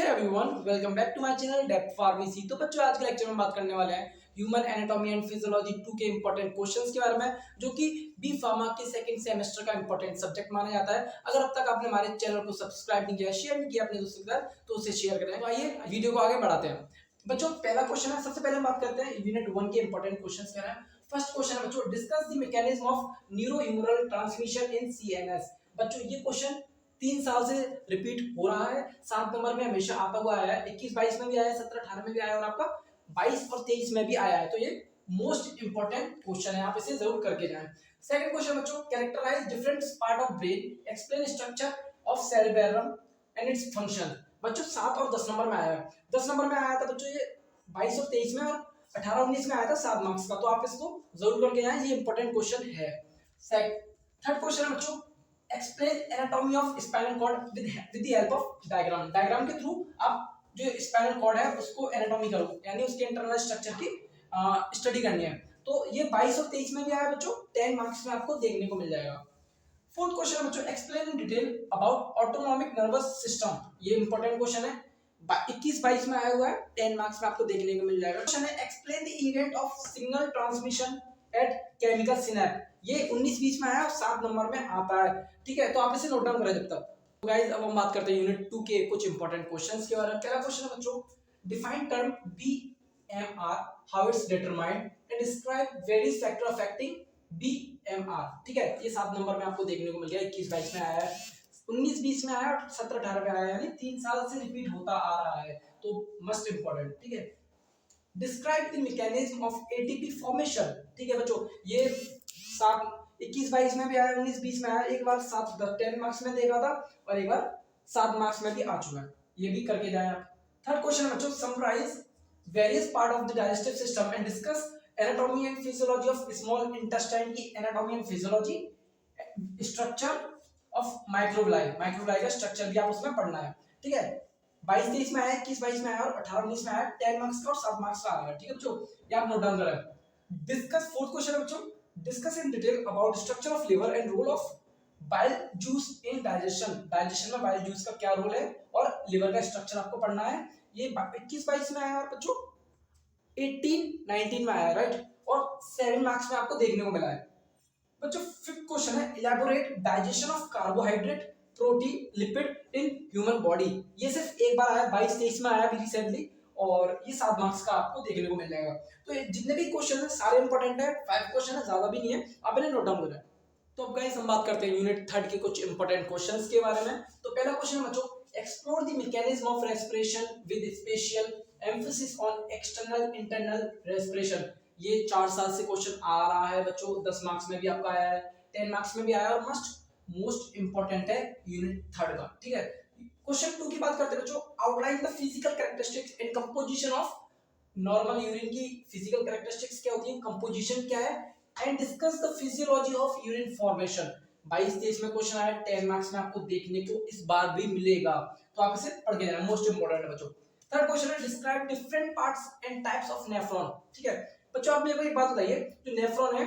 Hey everyone, welcome back to my channel Depth Pharmacy. तो बच्चों, आज के लेक्चर में बात करने वाले हैं ह्यूमन एनाटॉमी एंड फिजियोलॉजी 2 के इंपॉर्टेंट क्वेश्चंस के बारे में, जो कि बी फार्मा के सेकंड सेमेस्टर का इंपॉर्टेंट सब्जेक्ट माना जाता है। अगर अब तक आपने हमारे चैनल को सब्सक्राइब नहीं किया, शेयर नहीं किया अपने दोस्तों के साथ, तो उसे शेयर करें। तो आइए वीडियो को आगे बढ़ाते हैं। बच्चों, पहला क्वेश्चन है, सबसे पहले हम बात करते हैं यूनिट 1 के इंपॉर्टेंट क्वेश्चंस क्या है। फर्स्ट क्वेश्चन है बच्चों, discuss the mechanism of neurohumoral transmission in CNS. बच्चों, ये क्वेश्चन 3 साल से रिपीट हो रहा है। 7 नंबर में हमेशा आता हुआ आया है, 21-22 में भी आया है, 17-18 में भी आया है और आपका 22 और 23 में भी आया है। तो ये मोस्ट इंपॉर्टेंट क्वेश्चन है, आप इसे जरूर करके जाएं। सेकंड क्वेश्चन बच्चों, characterise different part of brain, explain structure of cerebrum and its function. बच्चों 7 और 10 नंबर में आया है। 10 नंबर में आया था बच्चों ये 22 और 23 में, और 18-19 में आया था 7 मार्क्स का। तो आप इसको जरूर करके जाएं, ये इंपॉर्टेंट क्वेश्चन है। थर्ड क्वेश्चन है बच्चों, explain anatomy of spinal cord with the help of diagram. Diagram के थ्रू आप जो स्पाइनल कॉर्ड है उसको एनाटॉमी करो, यानी उसके इंटरनल स्ट्रक्चर की स्टडी करनी है। तो ये 22 और 23 में भी आया बच्चों, 10 मार्क्स में आपको देखने को मिल जाएगा। फोर्थ क्वेश्चन बच्चों, explain in detail about autonomic nervous system. ये इंपॉर्टेंट क्वेश्चन है, 21-22 में आया हुआ है, 10 मार्क्स में आपको देखने को मिल जाएगा। क्वेश्चन है, explain the event of signal transmission at chemical synapse. ये 19-20 में आया और 7 नंबर में आता है। ठीक है, तो आप इसे नोट डाउन करें जब तक। तो गाइस, अब हम बात करते हैं यूनिट 2 के कुछ इंपॉर्टेंट क्वेश्चंस के बारे में। पहला क्वेश्चन है बच्चों, define term BMR, how it's determined and describe various factor affecting BMR. ठीक है, ये 7 नंबर में आपको देखने को मिल गया, 21-22 में आया है, 19-20 में आया और 17-18 में आया, यानी 3 साल से रिपीट होता आ रहा है। तो मस्ट इंपॉर्टेंट। ठीक है, describe the mechanism of ATP formation. ठीक है बच्चों, ये 21-22 में भी आया, 19-20 में आया, एक बार 10 मार्क्स में देखा था और एक बार 7 मार्क्स में भी आ चुका है, ये भी करके जाए आप। थर्ड क्वेश्चन है बच्चों, summarise various part of the digestive system and discuss anatomy and physiology of small intestine की anatomy and physiology, structure of microvilli. Microvilli का स्ट्रक्चर भी आप उसमें पढ़ना है। ठीक है, 22-23 में आया, 21-22 में आया और 18-19 में आया, 10 मार्क्स का और 7 मार्क्स का आ रहा है। ठीक है बच्चों, ये आप नोट डाउन करें। डिस्कस फोर्थ क्वेश्चन है बच्चों, discuss in detail about structure of liver and role of bile juice in digestion. Digestion में बाइल जूस का क्या रोल है और लिवर का स्ट्रक्चर आपको पढ़ना है। ये 21-22 में आया और बच्चों 18-19 में आया, राइट, और 7 मार्क्स में आपको देखने को मिला है। बच्चों फिफ्थ क्वेश्चन है, elaborate digestion of carbohydrate, protein, lipid in human body. ये सिर्फ एक बार आया, 22-23 में आया अभी रिसेंटली, और ये 7 मार्क्स का आपको देखने को मिल जाएगा। तो ये जितने भी क्वेश्चन है सारे इंपॉर्टेंट है, 5 क्वेश्चन है, ज्यादा भी नहीं है, आप इन्हें नोट डाउन करें। तो अब गाइस हम बात करते हैं यूनिट 3 के कुछ इंपॉर्टेंट क्वेश्चंस के बारे में। तो पहला क्वेश्चन है बच्चों, explore the mechanism of respiration with special emphasis on external internal respiration. ये 4 साल से क्वेश्चन आ रहा है बच्चों, 10 मार्क्स में भी आपका आया है, 10 मार्क्स में भी आया और मोस्ट इंपॉर्टेंट है यूनिट 3 का। ठीक है, क्वेश्चन 2 की बात करते हैं बच्चों, outline the physical characteristics and composition of normal urine की फिजिकल कैरेक्टरिस्टिक्स क्या होती है, कंपोजिशन क्या है, and discuss the physiology of urine formation. 22-23 में क्वेश्चन आया, 10 मार्क्स में आपको देखने को इस बार भी मिलेगा, तो आप इसे पढ़ के जाना, मोस्ट इंपॉर्टेंट है बच्चों। थर्ड क्वेश्चन है, describe different parts and types of nephron. ठीक है बच्चों, आप मेरे को एक बात बताइए, जो नेफ्रॉन है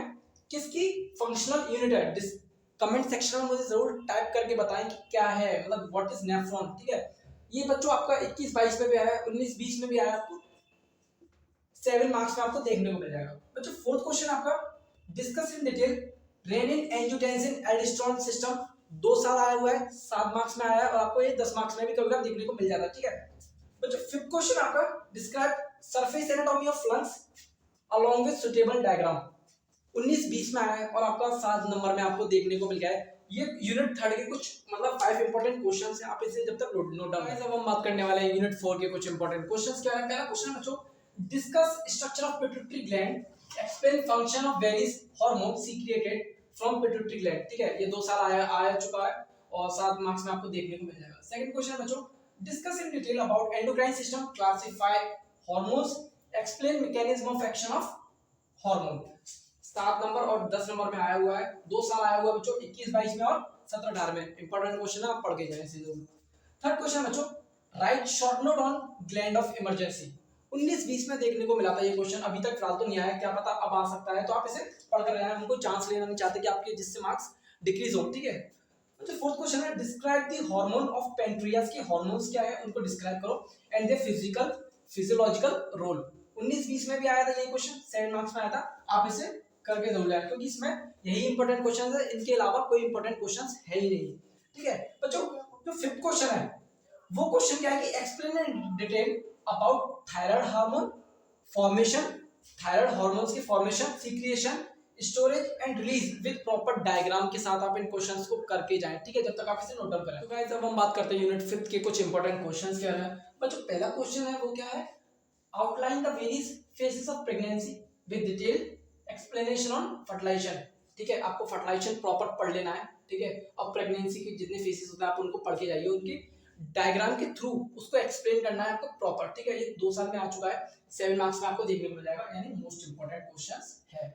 किसकी फंक्शनल यूनिट है। कमेंट सेक्शन में मुझे जरूर टाइप करके बताएं कि क्या है, मतलब व्हाट इज नेफ्रॉन। ठीक है, ये बच्चों आपका 21-22 में भी आया, 19-20 में भी आया, आपको 7 मार्क्स में आपको देखने को मिल जाएगा। बच्चों फोर्थ क्वेश्चन आपका, discuss in detail renin angiotensin aldosterone system. 2 साल आया हुआ है, 7 मार्क्स में आया और आपको ये 10 मार्क्स में भी कभी कभी देखने को मिल जाता है। ठीक है बच्चों, फिफ्थ क्वेश्चन आपका, describe surface anatomy of lungs along with suitable diagram. 19-20 में आया है और आपका 7 नंबर में आपको देखने को मिल गया है। ये यूनिट 3 के कुछ मतलब 5 इंपॉर्टेंट क्वेश्चंस हैं, आप इसे जब तक नोट डाउन करें। अब हम बात करने वाले हैं यूनिट 4 के कुछ इंपॉर्टेंट क्वेश्चंस क्या है। पहला क्वेश्चन है बच्चों, discuss structure of pituitary gland, explain function of various hormone secreted from pituitary gland. ठीक है, ये 2 साल आया चुका है और 7 मार्क्स में आपको देखने को मिल जाएगा। सेकंड क्वेश्चन है बच्चों, discuss in detail about endocrine system, classify hormones, explain mechanism of action of hormone. 7 number और 10 नंबर में आया हुआ है, 2 साल आया हुआ है बच्चों, 21-22 में और 17-18 में। इंपॉर्टेंट क्वेश्चन है, आप पढ़ के जाएं इसे जरूर। थर्ड क्वेश्चन बच्चों, right short note on gland of emergency. 19-20 में देखने को मिला था ये क्वेश्चन, अभी तक फिलहाल तो नहीं आया, क्या पता अब आ सकता है, तो आप इसे पढ़ कर जाएं। हमको चांस लेना नहीं चाहते कि आपके जिससे मार्क्स डिक्रीज हो। ठीक है अच्छा फोर्थ क्वेश्चन है describe the hormone of pancreas के हार्मोन्स क्या है उनको डिस्क्राइब करो एंड देयर फिजियोलॉजिकल रोल। 19-20 में भी आया था ये क्वेश्चन, 7 मार्क्स में आया था। आप इसे करके जरूर जाए क्योंकि इसमें यही इंपॉर्टेंट क्वेश्चन है, इनके अलावा कोई इंपॉर्टेंट क्वेश्चन है ही नहीं। ठीक है बच्चों, जो फिफ्थ क्वेश्चन है वो क्वेश्चन क्या है कि explain in detail about thyroid hormone formation, thyroid hormones की formation, secretion, storage and release with proper diagram के साथ आप इन क्वेश्चंस को करके जाएं। ठीक है, जब तक आप इसे नोट डाउन करें। तो गाइस अब हम बात करते हैं यूनिट 5 के कुछ इंपॉर्टेंट क्वेश्चंस क्या है। बच्चों पहला क्वेश्चन है वो क्या है, outline the various phases of pregnancy with detail explanation on fertilisation. ठीक है, आपको फर्टिलाइजेशन प्रॉपर पढ़ लेना है। ठीक है, अब प्रेगनेंसी के जितने फेजेस होते हैं आप उनको पढ़ के जाइए, उनके डायग्राम के थ्रू उसको एक्सप्लेन करना है आपको प्रॉपर। ठीक है, ये 2 साल में आ चुका है, 7 मार्क्स में आपको देखने को मिल जाएगा, यानी मोस्ट इंपॉर्टेंट क्वेश्चंस है।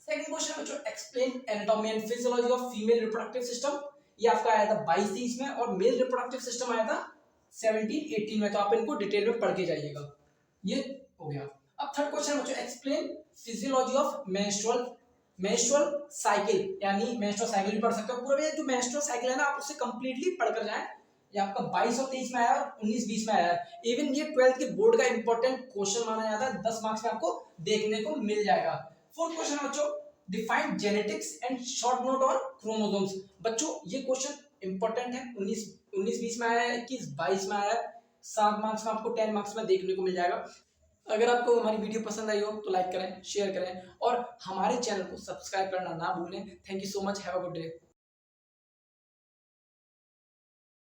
सेकंड क्वेश्चन बच्चों explain anatomy and physiology of female reproductive system. ये आपका आया था 22-23 में, और मेल रिप्रोडक्टिव सिस्टम आया था 17-18 में। तो आप इनको डिटेल में पढ़ के जाइएगा। ये हो गया। अब थर्ड क्वेश्चन बच्चों explain physiology of menstrual cycle, यानी मेंस्ट्रुअल साइकिल भी पढ़ सकते हो पूरा। जो मेंस्ट्रुअल साइकिल है ना आप उसे कंप्लीटली पढ़कर जाएं। ये आपका 22 और 23 में आया और 19-20 में आया। इवन ये 12th के बोर्ड का इंपॉर्टेंट क्वेश्चन माना जाता है, 10 मार्क्स में आपको देखने को मिल जाएगा। फोर्थ क्वेश्चन है बच्चों define genetics and short note on chromosomes. बच्चों ये क्वेश्चन इंपॉर्टेंट है, 19-20 में आया है, 21-22 में आया है, 7 मार्क्स में आपको 10 मार्क्स में देखने को मिल जाएगा। अगर आपको हमारी वीडियो पसंद आई हो तो लाइक करें, शेयर करें और हमारे चैनल को सब्सक्राइब करना ना भूलें। Thank you so much, have a good day.